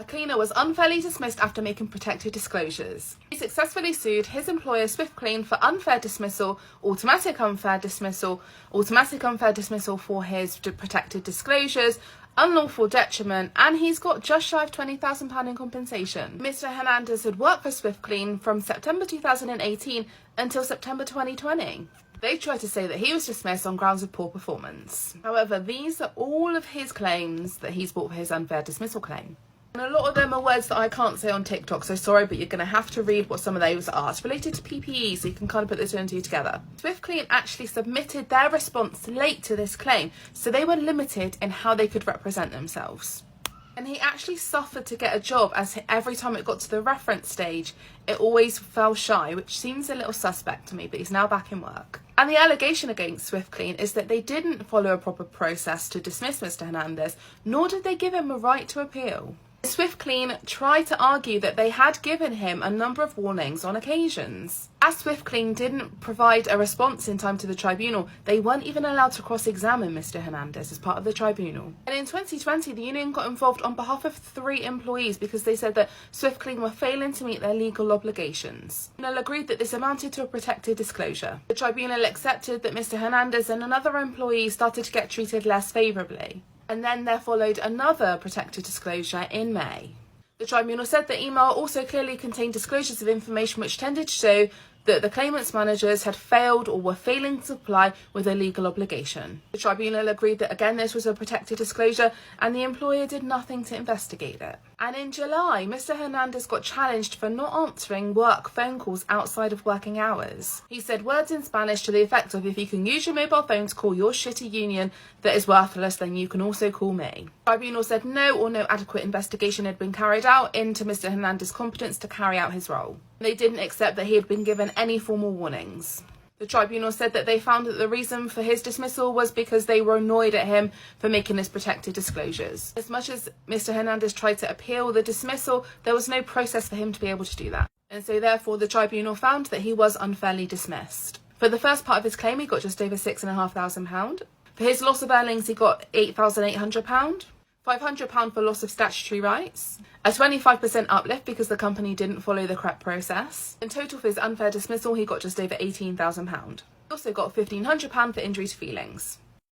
A cleaner was unfairly dismissed after making protected disclosures. He successfully sued his employer Swiftclean for unfair dismissal, automatic unfair dismissal for his protected disclosures, unlawful detriment, and he's got just shy of £20,000 in compensation. Mr. Hernandez had worked for Swiftclean from September 2018 until September 2020. They tried to say that he was dismissed on grounds of poor performance. However, these are all of his claims that he's brought for his unfair dismissal claim. And a lot of them are words that I can't say on TikTok, so sorry, but you're going to have to read what some of those are. It's related to PPE, so you can kind of put the two and two together. Swiftclean actually submitted their response late to this claim, so they were limited in how they could represent themselves. And he actually suffered to get a job, as every time it got to the reference stage, it always fell shy, which seems a little suspect to me, but he's now back in work. And the allegation against Swiftclean is that they didn't follow a proper process to dismiss Mr. Hernandez, nor did they give him a right to appeal. Swiftclean tried to argue that they had given him a number of warnings on occasions. As Swiftclean didn't provide a response in time to the tribunal, they weren't even allowed to cross-examine Mr. Hernandez as part of the tribunal. And in 2020, the union got involved on behalf of 3 employees because they said that Swiftclean were failing to meet their legal obligations. The tribunal agreed that this amounted to a protected disclosure. The tribunal accepted that Mr. Hernandez and another employee started to get treated less favourably. And then there followed another protected disclosure in May. The tribunal said the email also clearly contained disclosures of information which tended to show that the claimant's managers had failed or were failing to comply with their legal obligation. The tribunal agreed that again this was a protected disclosure and the employer did nothing to investigate it. And in July, Mr. Hernandez got challenged for not answering work phone calls outside of working hours. He said words in Spanish to the effect of, "If you can use your mobile phone to call your shitty union that is worthless, then you can also call me." The tribunal said no adequate investigation had been carried out into Mr. Hernandez's competence to carry out his role. They didn't accept that he had been given any formal warnings. The tribunal said that they found that the reason for his dismissal was because they were annoyed at him for making his protected disclosures. As much as Mr. Hernandez tried to appeal the dismissal, there was no process for him to be able to do that. And so therefore the tribunal found that he was unfairly dismissed. For the first part of his claim, he got just over £6,500. For his loss of earnings, he got £8,800. £500 for loss of statutory rights, a 25% uplift because the company didn't follow the correct process. In total for his unfair dismissal, he got just over £18,000. He also got £1,500 for injury to feelings.